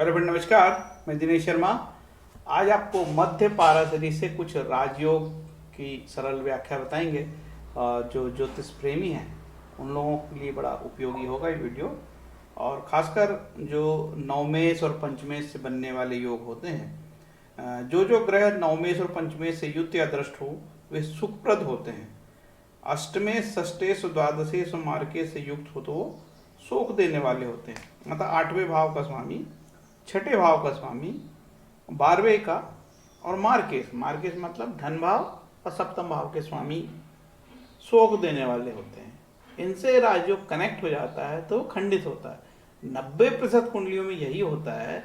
Hello friend, नमस्कार। मैं दिनेश शर्मा। आज आपको मध्य पाराशरी से कुछ राजयोग की सरल व्याख्या बताएंगे। जो ज्योतिष प्रेमी हैं उन लोगों के लिए बड़ा उपयोगी होगा ये वीडियो। और खासकर जो नवमेश और पंचमेश से बनने वाले योग होते हैं, जो जो ग्रह नवमेश और पंचमेश से युक्त या दृष्ट हो वे सुखप्रद होते हैं। अष्टमेश, षष्टेश, द्वादशेश और मार्केश से युक्त हो तो वो शोक देने वाले होते हैं। मतलब 8वें भाव का स्वामी, छठे भाव का स्वामी, 12वें का और मार्केश, मार्केश मतलब धन भाव और सप्तम भाव के स्वामी शोक देने वाले होते हैं। इनसे राजयोग कनेक्ट हो जाता है तो खंडित होता है। 90% कुंडलियों में यही होता है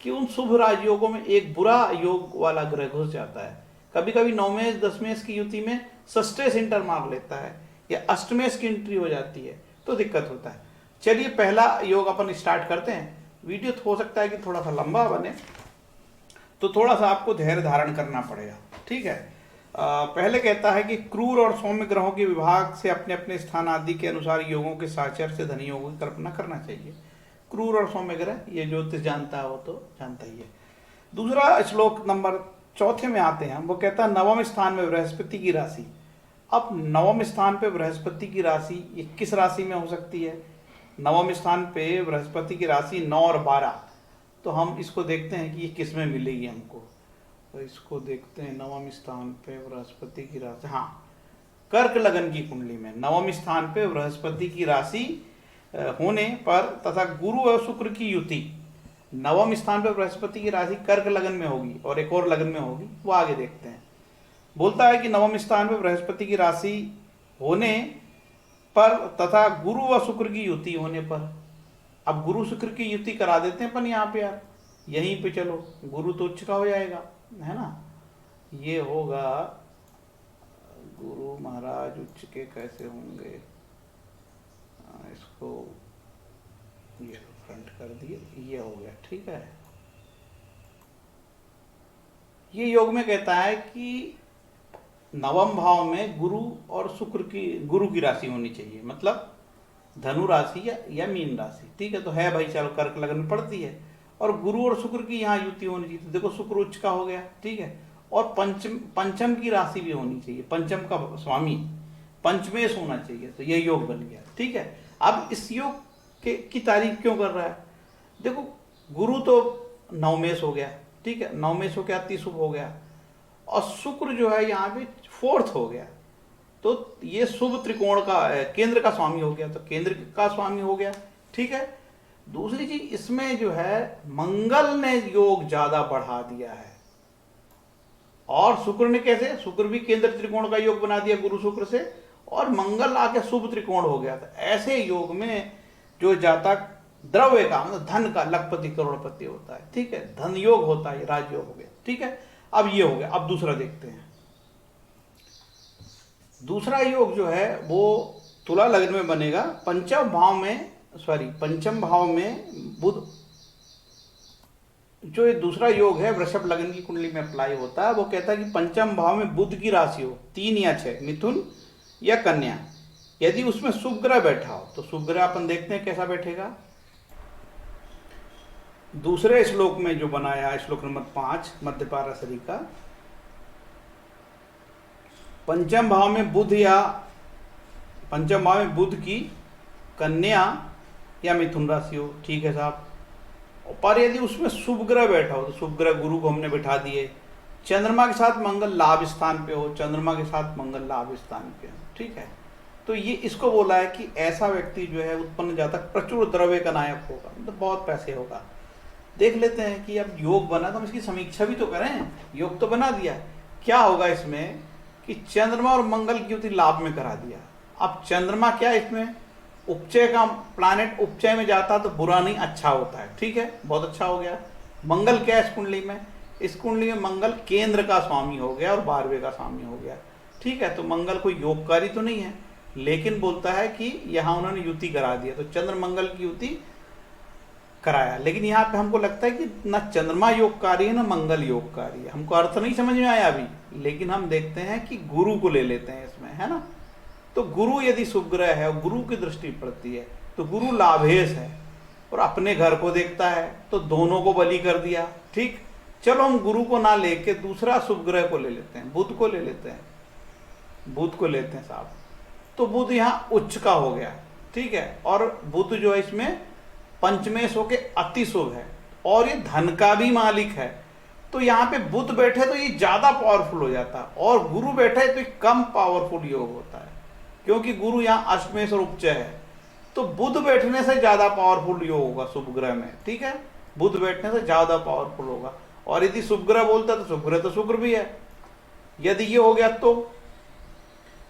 कि उन शुभ राजयोगों में एक बुरा योग वाला ग्रह घुस जाता है। कभी कभी नवमेश दसमेश की युति में षष्टेश इंटर मार लेता है या अष्टमेश की एंट्री हो जाती है तो दिक्कत होता है। चलिए पहला योग अपन स्टार्ट करते हैं। वीडियो हो सकता है कि थोड़ा सा लंबा बने तो थोड़ा सा आपको धैर्य धारण करना पड़ेगा, ठीक है। पहले कहता है कि क्रूर और सौम्य ग्रहों के विभाग से अपने अपने स्थान आदि के अनुसार योगों के साचर से धनी योगों की कल्पना करना चाहिए। क्रूर और सौम्य ग्रह ये ज्योतिष जानता हो तो जानता ही है। दूसरा श्लोक नंबर 4 में आते हैं। वो कहता है नवम स्थान में बृहस्पति की राशि। अब नवम स्थान पे बृहस्पति की राशि ये किस राशि में हो सकती है? नवम स्थान पे बृहस्पति की राशि 9 और 12। तो हम इसको देखते हैं कि ये किस में मिलेगी हमको। तो इसको देखते हैं। नवम स्थान पे बृहस्पति की राशि, हाँ, कर्क लगन की कुंडली में नवम स्थान पे बृहस्पति की राशि होने पर तथा गुरु और शुक्र की युति, नवम स्थान पे बृहस्पति की राशि कर्क लगन में होगी और एक और लगन में होगी, वो आगे देखते हैं। बोलता है कि नवम स्थान पे बृहस्पति की राशि होने पर तथा गुरु व शुक्र की युति होने पर। अब गुरु शुक्र की युति करा देते हैं अपन यहाँ पे यार, यहीं पे चलो, गुरु तो उच्च का हो जाएगा, है ना। ये होगा गुरु महाराज उच्च के कैसे होंगे, इसको ये फ्रंट कर दिए, ये हो गया, ठीक है। ये योग में कहता है कि नवम भाव में गुरु और शुक्र की, गुरु की राशि होनी चाहिए, मतलब धनु राशि या मीन राशि, ठीक है। तो है भाई, चलो कर्क लगन में पड़ती है और गुरु और शुक्र की यहाँ युति होनी चाहिए। तो देखो शुक्र उच्च का हो गया, ठीक है। और पंचम की राशि भी होनी चाहिए, पंचम का स्वामी पंचमेश होना चाहिए, तो ये योग बन गया, ठीक है। अब इस योग की तारीफ क्यों कर रहा है? देखो गुरु तो नवमेश हो गया, ठीक है, नवमेश हो गया, अति शुभ हो गया, और शुक्र जो है यहाँ पे 4th हो गया, तो ये शुभ त्रिकोण का केंद्र का स्वामी हो गया, तो केंद्र का स्वामी हो गया, ठीक है। दूसरी चीज इसमें जो है मंगल ने योग ज्यादा बढ़ा दिया है, और शुक्र ने कैसे, शुक्र भी केंद्र त्रिकोण का योग बना दिया गुरु शुक्र से, और मंगल आके शुभ त्रिकोण हो गया था। ऐसे योग में जो जातक द्रव्य का मतलब धन का लखपति करोड़पति होता है, ठीक है, धन योग होता है, राजयोग हो गया, ठीक है। अब ये हो गया। अब दूसरा देखते हैं। दूसरा योग जो है वो तुला लग्न में बनेगा। पंचम भाव में बुध, जो ये दूसरा योग है वृषभ लग्न की कुंडली में अप्लाई होता है। वो कहता है कि पंचम भाव में बुध की राशि हो 3 या 6, मिथुन या कन्या, यदि उसमें शुभ ग्रह बैठा हो तो शुभ ग्रह अपन देखते हैं कैसा बैठेगा। दूसरे श्लोक में जो बनाया है, श्लोक नंबर 5 मध्य पाराशरी का, पंचम भाव में बुध की कन्या या मिथुन राशि हो, ठीक है साहब। पर यदि उसमें शुभ ग्रह बैठा हो तो शुभ ग्रह गुरु को हमने बैठा दिए, चंद्रमा के साथ मंगल लाभ स्थान पे हो, चंद्रमा के साथ मंगल लाभ स्थान पे हो, ठीक है। तो ये इसको बोला है कि ऐसा व्यक्ति जो है उत्पन्न जातक प्रचुर द्रव्य का नायक होगा, मतलब बहुत पैसे होगा। देख लेते हैं कि अब योग बना तो हम इसकी समीक्षा भी तो करें। योग तो बना दिया, क्या होगा इसमें कि चंद्रमा और मंगल की युति लाभ में करा दिया। अब चंद्रमा क्या इसमें उपचय का प्लैनेट, उपचय में जाता तो बुरा नहीं अच्छा होता है, ठीक है, बहुत अच्छा हो गया। मंगल क्या है इस कुंडली में? इस कुंडली में मंगल केंद्र का स्वामी हो गया और 12वें का स्वामी हो गया, ठीक है। तो मंगल कोई योगकारी तो नहीं है, लेकिन बोलता है कि यहाँ उन्होंने युति करा दिया, तो चंद्र मंगल की युति कराया। लेकिन यहाँ पे हमको लगता है कि ना चंद्रमा योगकारी है ना मंगल योगकारी है। हमको अर्थ नहीं समझ में आया अभी, लेकिन हम देखते हैं कि गुरु को ले लेते हैं इसमें, है ना। तो गुरु यदि शुभ ग्रह है और गुरु की दृष्टि पड़ती है तो गुरु लाभेश है, और अपने घर को देखता है, तो दोनों को बलि कर दिया। ठीक, चलो हम गुरु को ना लेके दूसरा शुभ ग्रह को ले लेते हैं, बुध को ले लेते हैं, बुध को लेते हैं साहब। तो बुध यहाँ उच्च का हो गया, ठीक है, और बुध जो है इसमें पंचमेश होके अति शुभ है और ये धन का भी मालिक है। तो यहाँ पे बुध बैठे तो ये ज्यादा पावरफुल हो जाता है, और गुरु बैठे तो ये कम पावरफुल योग होता है, क्योंकि गुरु यहाँ अष्टमेश और उपचय है। तो बुध बैठने से ज्यादा पावरफुल योग होगा शुभ ग्रह में, ठीक है, बुध बैठने से ज्यादा पावरफुल होगा। और यदि शुभ ग्रह बोलता है तो शुभ ग्रह तो शुक्र भी है। यदि ये हो गया तो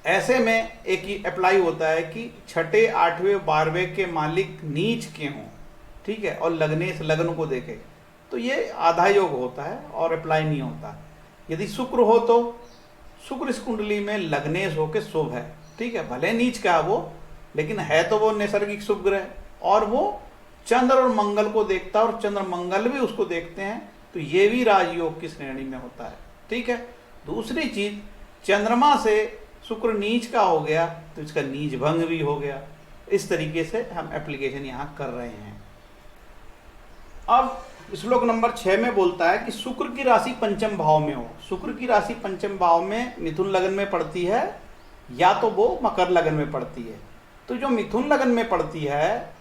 ऐसे में एक ही अप्लाई होता है कि छठे, आठवें, 12वें के मालिक नीच के हों, ठीक है, और लग्नेश लग्न को देखे, तो ये आधा योग होता है और अप्लाई नहीं होता। यदि शुक्र हो तो शुक्र इस कुंडली में लग्नेश होके शुभ है, ठीक है, भले नीच का है वो, लेकिन है तो वो नैसर्गिक शुभ ग्रह, और वो चंद्र और मंगल को देखता है और चंद्र मंगल भी उसको देखते हैं, तो ये भी राजयोग की श्रेणी में होता है, ठीक है। दूसरी चीज, चंद्रमा से शुक्र नीच का हो गया तो इसका नीच भंग भी हो गया। इस तरीके से हम एप्लीकेशन यहां कर रहे हैं। अब श्लोक नंबर 6 में बोलता है कि शुक्र की राशि पंचम भाव में हो। शुक्र की राशि पंचम भाव में मिथुन लगन में पड़ती है या तो वो मकर लगन में पड़ती है। तो जो मिथुन लगन में पड़ती है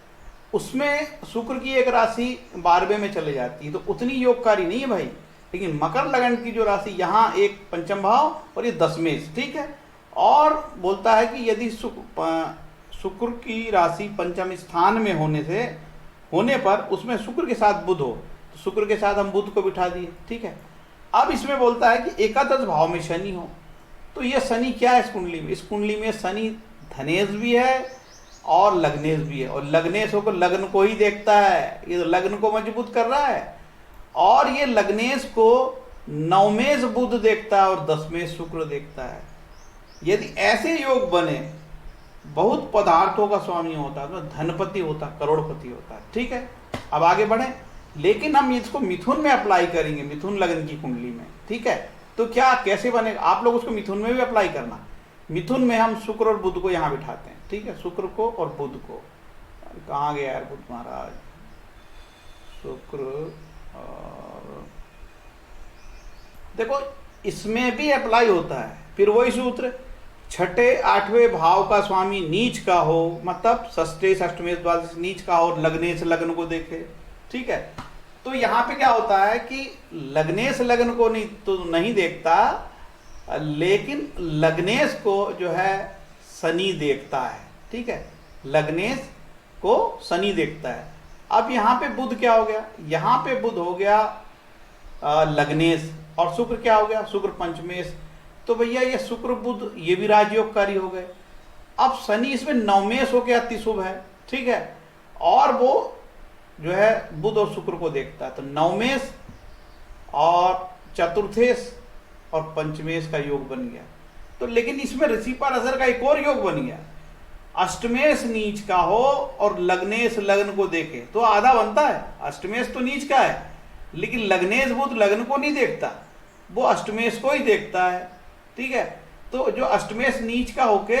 उसमें शुक्र की एक राशि 12वें में चले जाती है, तो उतनी योगकारी नहीं है भाई। लेकिन मकर लगन की जो राशि यहाँ एक पंचम भाव और ये दशमेश, ठीक है। और बोलता है कि यदि शुक्र की राशि पंचम स्थान में होने पर उसमें शुक्र के साथ बुध हो, तो शुक्र के साथ हम बुध को बिठा दिए, ठीक है। अब इसमें बोलता है कि एकादश भाव में शनि हो, तो ये शनि क्या है इस कुंडली में? इस कुंडली में शनि धनेश भी है और लग्नेश भी है, और लग्नेश होकर लग्न को ही देखता है, ये तो लग्न को मजबूत कर रहा है। और ये लग्नेश को नवमेश बुध देखता है और दशमेश शुक्र देखता है। यदि ऐसे योग बने, बहुत पदार्थों का स्वामी होता है, तो धनपति होता है, करोड़पति होता है, ठीक है। अब आगे बढ़े, लेकिन हम इसको मिथुन में अप्लाई करेंगे, मिथुन लगन की कुंडली में, ठीक है। तो क्या कैसे बनेगा? आप लोग उसको मिथुन में भी अप्लाई करना। मिथुन में हम शुक्र और बुध को यहाँ बिठाते हैं, ठीक है, शुक्र को और बुध को। कहाँ गया यार बुध महाराज? शुक्र और देखो इसमें भी अप्लाई होता है, फिर वही सूत्र, छठे आठवें भाव का स्वामी नीच का हो, मतलब षष्ठे अष्टमेश द्वादश नीच का हो, लग्नेश लग्न को देखे, ठीक है। तो यहाँ पे क्या होता है कि लग्नेश लग्न को नहीं देखता, लेकिन लग्नेश को जो है शनि देखता है, ठीक है, लग्नेश को शनि देखता है। अब यहाँ पे बुध क्या हो गया? यहाँ पे बुध हो गया लग्नेश, और शुक्र क्या हो गया? शुक्र पंचमेश। तो भैया ये शुक्र बुध ये भी राजयोगकारी हो गए। अब शनि इसमें नवमेश हो गया, अति शुभ है, ठीक है, और वो जो है बुध और शुक्र को देखता है, तो नवमेश और चतुर्थेश और पंचमेश का योग बन गया। तो लेकिन इसमें ऋषि पाराशर का एक और योग बन गया, अष्टमेश नीच का हो और लग्नेश लग्न को देखे, तो आधा बनता है। अष्टमेश तो नीच का है, लेकिन लग्नेश बुध लग्न को नहीं देखता, वो अष्टमेश को ही देखता है, ठीक है। तो जो अष्टमेश नीच का होके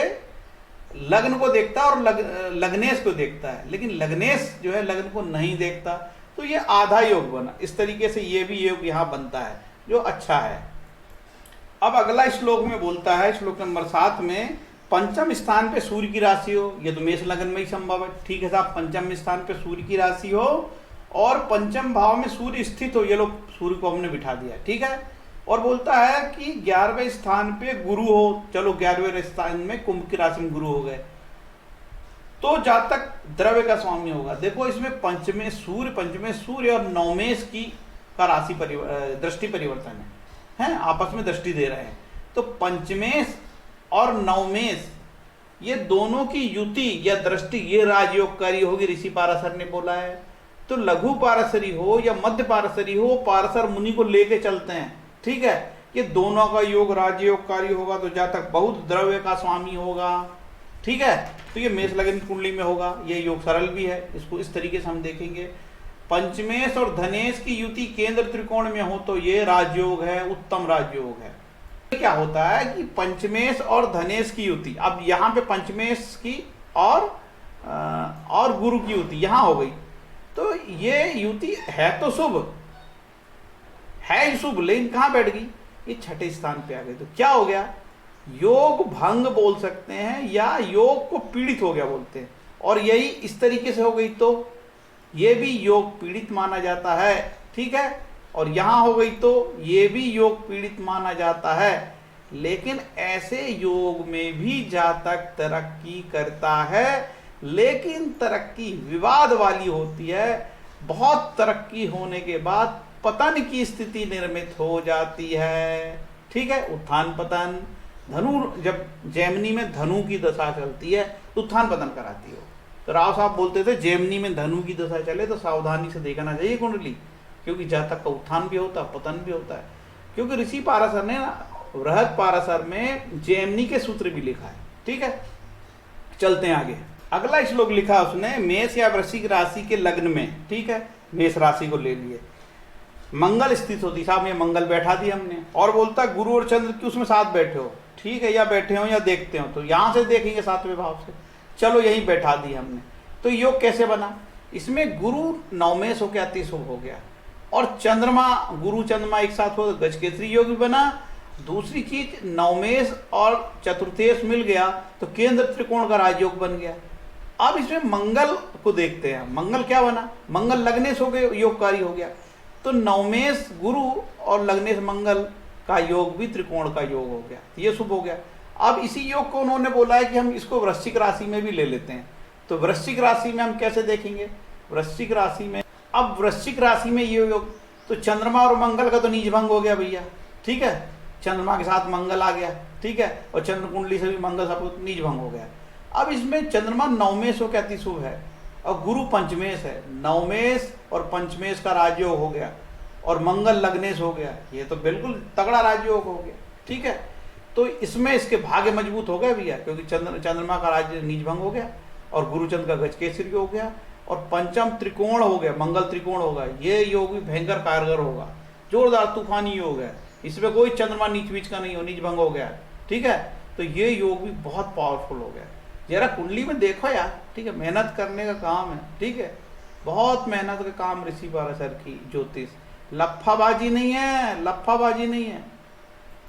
लग्न को देखता है और लग्नेश को देखता है, लेकिन लग्नेश जो है लग्न को नहीं देखता, तो ये आधा योग बना। इस तरीके से ये भी योग यहाँ बनता है, जो अच्छा है। अब अगला श्लोक में बोलता है, श्लोक नंबर 7 में, पंचम स्थान पे सूर्य की राशि हो, ये तो मेष लगन में ही संभव है, ठीक है साहब। पंचम स्थान पे सूर्य की राशि हो और पंचम भाव में सूर्य स्थित हो, ये लोग सूर्य को हमने बिठा दिया, ठीक है। और बोलता है कि 11वें स्थान पे गुरु हो, चलो 11वें स्थान में कुंभ की राशि में गुरु हो गए, तो जातक द्रव्य का स्वामी होगा। देखो इसमें पंचमेश सूर्य और नवमेश की का राशि दृष्टि परिवर्तन है, आपस में दृष्टि दे रहे हैं। तो पंचमेश और नवमेश ये दोनों की युति या दृष्टि ये राजयोगकारी होगी, ऋषि पाराशर ने बोला है। तो लघु पाराशरी हो या मध्य पाराशरी हो, पाराशर मुनि को लेके चलते हैं, ठीक है। ये दोनों का योग राजयोगकारी होगा, तो जातक बहुत द्रव्य का स्वामी होगा, ठीक है। तो ये मेष लगन की कुंडली में होगा, ये योग सरल भी है, इसको इस तरीके से हम देखेंगे। पंचमेश और धनेश की युति केंद्र त्रिकोण में हो तो ये राजयोग है, उत्तम राजयोग है। क्या होता है कि पंचमेश और धनेश की युति, अब यहाँ पे पंचमेश की और गुरु की युति यहाँ हो गई, तो ये युति है तो शुभ, है ही शुभ, लेकिन कहाँ बैठ गई, ये छठे स्थान पे आ गई। तो क्या हो गया, योग भंग बोल सकते हैं या योग को पीड़ित हो गया बोलते हैं। और यही इस तरीके से हो गई तो ये भी योग पीड़ित माना जाता है, ठीक है। और यहां हो गई तो ये भी योग पीड़ित माना जाता है। लेकिन ऐसे योग में भी जातक तरक्की करता है, लेकिन तरक्की विवाद वाली होती है। बहुत तरक्की होने के बाद पतन की स्थिति निर्मित हो जाती है, ठीक है। उत्थान पतन, धनु, जब जेमिनी में धनु की दशा चलती है तो उत्थान पतन कराती हो। तो राव साहब बोलते थे जेमिनी में धनु की दशा चले तो सावधानी से देखना चाहिए कुंडली, क्योंकि जातक का उत्थान भी होता है, पतन भी होता है। क्योंकि ऋषि पाराशर ने बृहद पाराशर में जेमिनी के सूत्र भी लिखा है, ठीक है। चलते हैं आगे। अगला श्लोक लिखा उसने, मेष या वृश्चिक राशि के लग्न में, ठीक है, मेष राशि को ले लिए, मंगल स्थित होती, साहब में मंगल बैठा दी हमने, और बोलता गुरु और चंद्र की उसमें साथ बैठे हो, ठीक है, या बैठे हो या देखते हो, तो यहां से देखेंगे सातवें भाव से, चलो यहीं बैठा दी हमने। तो योग कैसे बना, इसमें गुरु नवमेश होकर अति शुभ हो गया, और चंद्रमा, गुरु चंद्रमा एक साथ हो गजकेसरी योग भी बना। दूसरी चीज, नवमेश और चतुर्थेश मिल गया तो केंद्र त्रिकोण का राजयोग बन गया। अब इसमें मंगल को देखते हैं, मंगल क्या बना, मंगल लग्नेश हो गए, योगकारी हो गया। तो नवमेश गुरु और लग्नेश मंगल का योग भी त्रिकोण का योग हो गया, ये शुभ हो गया। अब इसी योग को उन्होंने बोला है कि हम इसको वृश्चिक राशि में भी ले लेते हैं। तो वृश्चिक राशि में हम कैसे देखेंगे, वृश्चिक राशि में, अब वृश्चिक राशि में ये योग, तो चंद्रमा और मंगल का तो नीच भंग हो गया भैया, ठीक है, चंद्रमा के साथ मंगल आ गया, ठीक है, और चंद्र कुंडली से भी मंगल सब नीच भंग हो गया। अब इसमें चंद्रमा नवमेश हो के अति शुभ है और गुरु पंचमेश है, नवमेश और पंचमेश का राजयोग हो गया, और मंगल लग्नेश हो गया, ये तो बिल्कुल तगड़ा राजयोग हो गया, ठीक है। तो इसमें इसके भाग्य मजबूत हो गए भैया, क्योंकि चंद्रमा का राज्य नीच भंग हो गया और गुरुचंद्र का गजकेसरी हो गया, और पंचम त्रिकोण हो गया, मंगल त्रिकोण होगा, ये योग भी भयंकर कारगर होगा, जोरदार तूफानी योग है, इसमें कोई चंद्रमा नीच बीच का नहीं हो, नीच भंग हो गया, ठीक है। तो ये योग भी बहुत पावरफुल हो गया। जरा कुंडली में देखो यार, ठीक है, मेहनत करने का काम है, ठीक है, बहुत मेहनत का काम ऋषि पाराशर की ज्योतिष, लफ्फाबाजी नहीं है, लफ्फाबाजी नहीं है।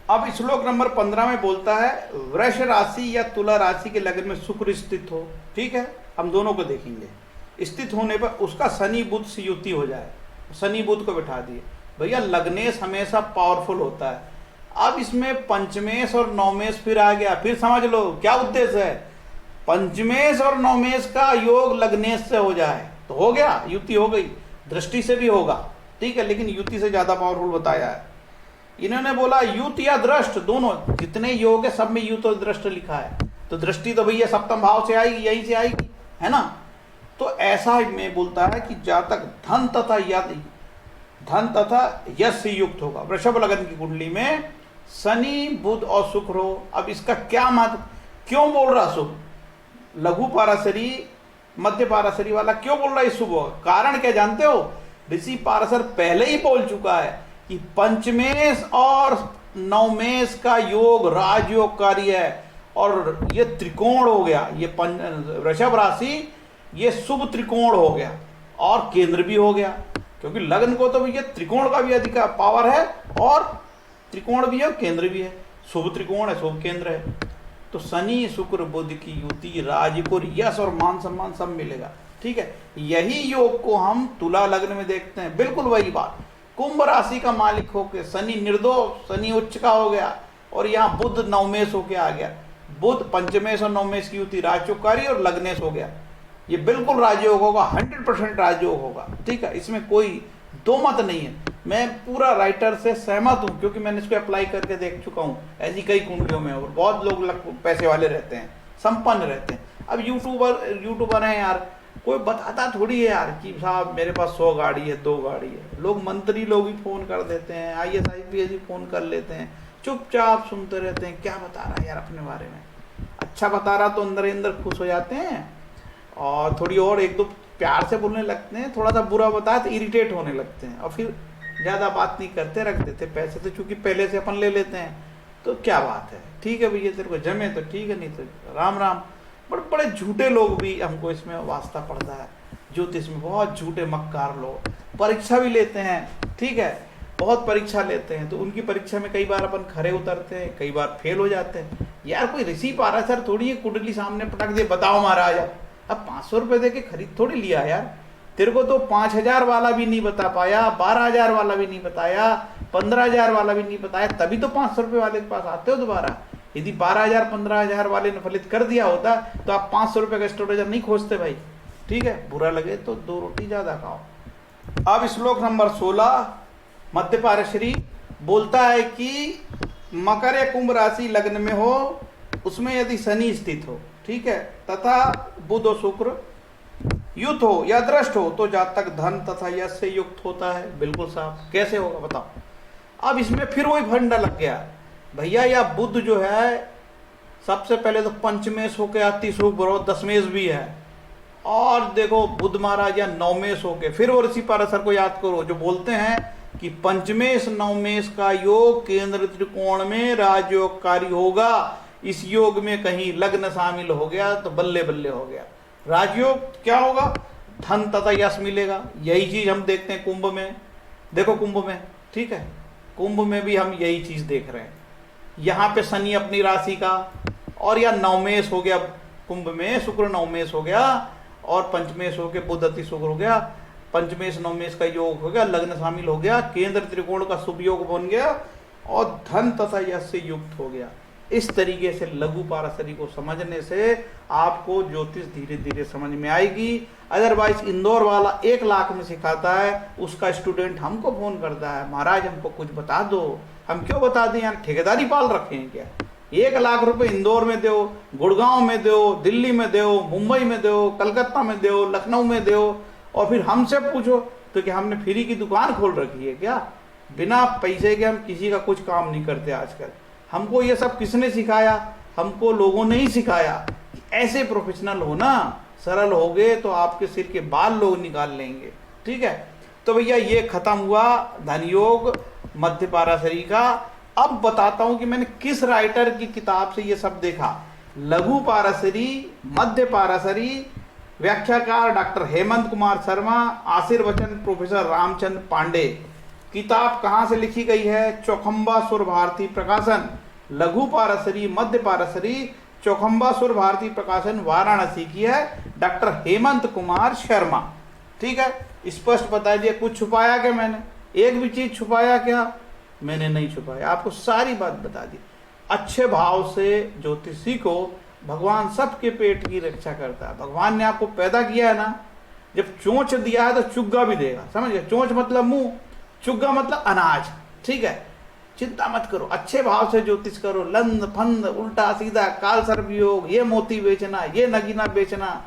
अब श्लोक नंबर 15 में बोलता है, वृष राशि या तुला राशि के लग्न में शुक्र स्थित हो, ठीक है, हम दोनों को देखेंगे। स्थित होने पर उसका शनि बुध से युति हो जाए, शनि बुध को बिठा दिए भैया, लग्नेश हमेशा पावरफुल होता है। अब इसमें पंचमेश और नवमेश फिर आ गया, फिर समझ लो क्या उद्देश्य है, पंचमेश और नवमेश का योग लग्नेश से हो जाए तो हो गया, युति हो गई, दृष्टि से भी होगा, ठीक है, लेकिन युति से ज्यादा पावरफुल बताया है। इन्होंने बोला युत या दृष्ट, दोनों जितने योग है सब में युत और दृष्ट लिखा है, तो दृष्टि तो भैया सप्तम भाव से आएगी, यहीं से आएगी, है ना। तो ऐसा में बोलता है कि जातक धन तथा यश से युक्त होगा। वृषभ लग्न की कुंडली में शनि बुध और शुक्र हो। अब इसका क्या महत्व, क्यों बोल रहा शुभ, लघु पाराशरी मध्य पाराशरी वाला क्यों बोल रहा है शुभ, कारण क्या जानते हो, ऋषि पाराशर पहले ही बोल चुका है कि पंचमेश और नवमेश का योग राजयोगकारी है, और ये त्रिकोण हो गया, ये वृषभ राशि ये शुभ त्रिकोण हो गया, और केंद्र भी हो गया, क्योंकि लग्न को तो ये त्रिकोण का भी अधिक पावर है, और त्रिकोण भी है और केंद्र भी है, शुभ त्रिकोण है, शुभ केंद्र है। तो शनि शुक्र बुध की युति राजयोग, यश और मान सम्मान सब मिलेगा, ठीक है। यही योग को हम तुला लग्न में देखते हैं, बिल्कुल वही बात, कुंभ राशि का मालिक होकर शनि निर्दोष, शनि उच्च का हो गया, और यहाँ बुध नवमेश होके आ गया, बुध पंचमेश और नवमेश की युति राजयोगकारी और लग्नेश हो गया, ये बिल्कुल राजयोग होगा, 100% राजयोग होगा, ठीक है, इसमें कोई दो मत नहीं है। मैं पूरा राइटर से सहमत हूँ, क्योंकि मैंने इसको अप्लाई करके देख चुका हूँ ऐसी कई कुंडलियों में, और बहुत लोग पैसे वाले रहते हैं, संपन्न रहते हैं। अब यूट्यूबर हैं यार, कोई बताता थोड़ी है यार कि साहब मेरे पास 100 गाड़ी है, 2 गाड़ी है, लोग मंत्री लोग ही फोन कर देते हैं, IAS IPS ही फोन कर लेते हैं, चुपचाप सुनते रहते हैं, क्या बता रहा है यार अपने बारे में, अच्छा बता रहा तो अंदर अंदर खुश हो जाते हैं, और थोड़ी और एक दो प्यार से बोलने लगते हैं, थोड़ा सा बुरा बताए तो इरिटेट होने लगते हैं, और फिर ज़्यादा बात नहीं करते, रख देते पैसे, तो चूंकि पहले से अपन ले लेते हैं तो क्या बात है, ठीक है भैया तेरे को जमे तो ठीक है, नहीं तो राम राम। बड़े बड़े झूठे लोग भी हमको इसमें वास्ता पड़ता है, ज्योतिष में बहुत झूठे मक्कार लोग परीक्षा भी लेते हैं, ठीक है, बहुत परीक्षा लेते हैं, तो उनकी परीक्षा में कई बार अपन खरे उतरते हैं, कई बार फेल हो जाते हैं। यार कोई ऋषि पाराशर थोड़ी है कुंडली सामने पटक दे, बताओ महाराज अब 500 रुपये दे के खरीद थोड़ी लिया यार। तेरे को तो 5000 वाला भी नहीं बता पाया, 12000 वाला भी नहीं बताया, 15000 वाला भी नहीं बताया, तभी तो 500 रुपये वाले के पास आते हो दोबारा। यदि 12000 15000 वाले ने फलित कर दिया होता तो आप 500 रुपये का एस्ट्रोलॉजर नहीं खोजते भाई, ठीक है। बुरा लगे तो 2 रोटी ज्यादा खाओ। अब श्लोक नंबर 16 मध्य पारशरी बोलता है कि मकर या कुंभ राशि लग्न में हो, उसमें यदि शनि स्थित हो, ठीक है, तथा बुध और शुक्र युत हो या दृष्ट हो, तो जातक धन तथा यश से युक्त होता है। बिल्कुल साफ। कैसे होगा बताओ। अब इसमें फिर वही फंडा लग गया भैया, या बुध जो है सबसे पहले तो पंचमेश होके अति शुभ और दशमेश भी है, और देखो बुध महाराज या नवमेश होके, फिर वो ऋषि पाराशर को याद करो जो बोलते हैं कि पंचमेश नवमेश का योग केंद्र त्रिकोण में राजयोगकारी होगा। इस योग में कहीं लग्न शामिल हो गया तो बल्ले बल्ले हो गया। राजयोग क्या होगा, धन तथा यश मिलेगा। यही चीज हम देखते हैं कुंभ में, देखो कुंभ में, ठीक है, कुंभ में भी हम यही चीज देख रहे हैं। यहाँ पे शनि अपनी राशि का, और या नवमेश हो गया कुंभ में, शुक्र नवमेश हो गया, और पंचमेश हो गया बुध अति शुक्र हो गया, पंचमेश नवमेश का योग हो गया, लग्न शामिल हो गया, केंद्र त्रिकोण का शुभ योग बन गया, और धन तथा यश से युक्त हो गया। इस तरीके से लघु पाराशरी को समझने से आपको ज्योतिष धीरे धीरे समझ में आएगी। अदरवाइज इंदौर वाला 1 लाख में सिखाता है, उसका स्टूडेंट हमको फोन करता है, महाराज हमको कुछ बता दो। हम क्यों बता दें यार, ठेकेदारी पाल रखे हैं क्या? 1 लाख रुपए इंदौर में दो, गुड़गांव में दो, दिल्ली में दो, मुंबई में दो, कलकत्ता में दो, लखनऊ में दो, और फिर हमसे पूछो तो क्या हमने फ्री की दुकान खोल रखी है क्या? बिना पैसे के हम किसी का कुछ काम नहीं करते आजकल। हमको ये सब किसने सिखाया? हमको लोगों ने ही सिखाया। ऐसे प्रोफेशनल हो ना, सरल हो गए तो आपके सिर के बाल लोग निकाल लेंगे, ठीक है। तो भैया ये खत्म हुआ धनयोग मध्य पाराशरी का। अब बताता हूं कि मैंने किस राइटर की किताब से ये सब देखा। लघु पाराशरी, मध्य पाराशरी, व्याख्याकार डॉक्टर हेमंत कुमार शर्मा, आशीर्वचन प्रोफेसर रामचंद्र पांडे। किताब कहाँ से लिखी गई है? चौखंबा सुर भारती प्रकाशन। लघु पाराशरी मध्य पाराशरी चौखंबा सुर भारती प्रकाशन वाराणसी की है, डॉक्टर हेमंत कुमार शर्मा, ठीक है। स्पष्ट बता दिया। कुछ छुपाया क्या मैंने? एक भी चीज छुपाया क्या? मैंने नहीं छुपाया, आपको सारी बात बता दी। अच्छे भाव से ज्योतिष सीखो, भगवान सबके पेट की रक्षा करता है। भगवान ने आपको पैदा किया है ना, जब चोंच दिया है तो चुग्गा भी देगा, समझ गए? चोंच मतलब मुंह, चुग्गा मतलब अनाज, ठीक है। चिंता मत करो, अच्छे भाव से ज्योतिष करो। लंद फंद उल्टा सीधा काल सर्प योग, ये मोती बेचना, ये नगीना बेचना,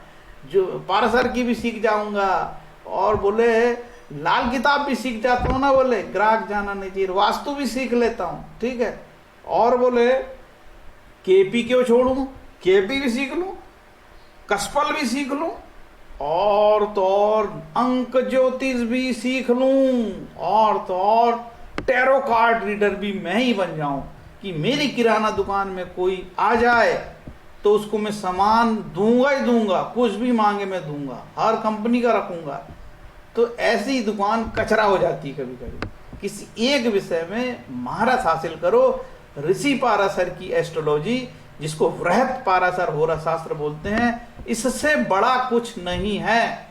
जो पाराशर की भी सीख जाऊंगा, और बोले लाल किताब भी सीख जाता हूँ ना, बोले ग्राहक जाना नहीं चाहिए, वास्तु भी सीख लेता हूँ, ठीक है। और बोले केपी क्यों छोड़ू, केपी भी सीख लूं, कसपल भी सीख लूं, और तो और अंक ज्योतिष भी सीख लूं, और तो और टैरो कार्ड रीडर भी मैं ही बन जाऊं, कि मेरी किराना दुकान में कोई आ जाए तो उसको मैं सामान दूंगा ही दूंगा, कुछ भी मांगे मैं दूंगा, हर कंपनी का रखूंगा। तो ऐसी दुकान कचरा हो जाती है कभी कभी। किसी एक विषय में महारत हासिल करो। ऋषि पाराशर की एस्ट्रोलॉजी, जिसको वृहत पाराशर होरा शास्त्र बोलते हैं, इससे बड़ा कुछ नहीं है,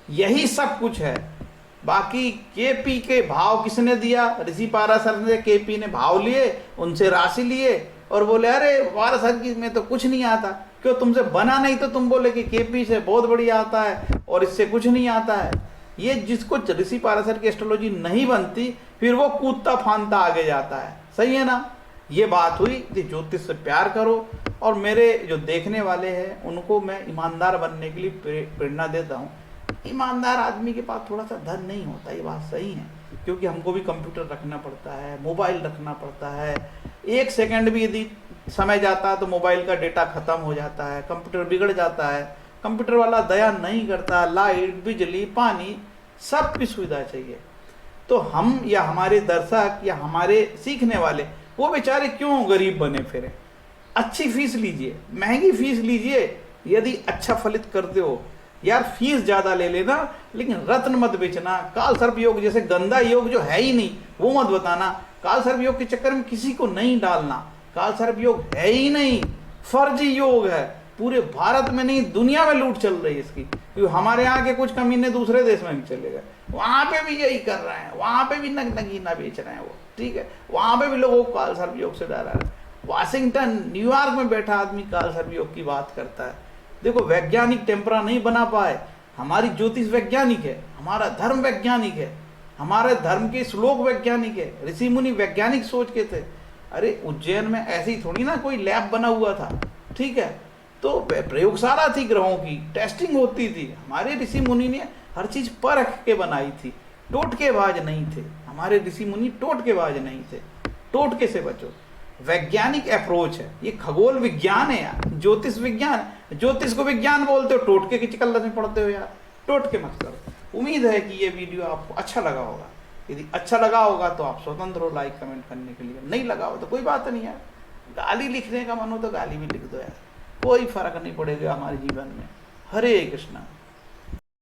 यही सब कुछ है। बाकी केपी के भाव किसने दिया? ऋषि पाराशर ने। केपी ने भाव लिए, उनसे राशि लिए, और बोले अरे पाराशर की में तो कुछ नहीं आता। क्यों? तुमसे बना नहीं तो तुम बोले कि केपी से बहुत बढ़िया आता है और इससे कुछ नहीं आता है। ये जिसको ऋषि पाराशर की एस्ट्रोलॉजी नहीं बनती, फिर वो कूदता फांदता आगे जाता है, सही है ना। ये बात हुई कि ज्योतिष से प्यार करो, और मेरे जो देखने वाले हैं उनको मैं ईमानदार बनने के लिए प्रेरणा देता हूँ। ईमानदार आदमी के पास थोड़ा सा धन नहीं होता, ये बात सही है, क्योंकि हमको भी कंप्यूटर रखना पड़ता है, मोबाइल रखना पड़ता है। 1 सेकंड भी यदि समय जाता है तो मोबाइल का डेटा खत्म हो जाता है, कंप्यूटर बिगड़ जाता है। कंप्यूटर वाला दया नहीं करता। लाइट, बिजली, पानी, सब की सुविधा चाहिए। तो हम या हमारे दर्शक या हमारे सीखने वाले, वो बेचारे क्यों गरीब बने फिरे? अच्छी फीस लीजिए, महंगी फीस लीजिए। यदि अच्छा फलित करते हो यार फीस ज्यादा ले लेना, लेकिन रत्न मत बेचना। काल सर्प योग जैसे गंदा योग जो है ही नहीं वो मत बताना। काल सर्प योग के चक्कर में किसी को नहीं डालना। काल सर्प योग है ही नहीं, फर्जी योग है। पूरे भारत में नहीं दुनिया में लूट चल रही है इसकी, क्योंकि हमारे यहाँ के कुछ कमीने दूसरे देश में भी चले गए, वहां पे भी यही कर रहे हैं, वहां पे भी नगीना बेच रहे हैं वो, ठीक है, वहां पे भी लोगों को काल सर्प योग से डरा रहे हैं। वाशिंगटन न्यूयॉर्क में बैठा आदमी काल सर्प योग की बात करता है। देखो वैज्ञानिक टेम्परा नहीं बना पाए, हमारी ज्योतिष वैज्ञानिक है, हमारा धर्म वैज्ञानिक है, हमारे धर्म के श्लोक वैज्ञानिक है, ऋषि मुनि वैज्ञानिक सोच के थे। अरे उज्जैन में ऐसी थोड़ी ना कोई लैब बना हुआ था, ठीक है, तो प्रयोगशाला थी, ग्रहों की टेस्टिंग होती थी। हमारे ऋषि मुनि ने हर चीज परख के बनाई थी, टोटकेबाज नहीं थे हमारे ऋषि मुनि, टोटकेबाज नहीं थे। टोटके से बचो, वैज्ञानिक अप्रोच है ये, खगोल विज्ञान है यार, ज्योतिष विज्ञान है। ज्योतिष को विज्ञान बोलते हो, टोटके की चिकल्लत में पढ़ते हो यार, टोटके मत करो। उम्मीद है कि ये वीडियो आपको अच्छा लगा होगा। यदि अच्छा लगा होगा तो आप स्वतंत्र हो लाइक कमेंट करने के लिए, नहीं लगा हो तो कोई बात नहीं यार, गाली लिखने का मन हो तो गाली भी लिख दो यार, कोई फर्क नहीं पड़ेगा हमारे जीवन में। हरे कृष्णा।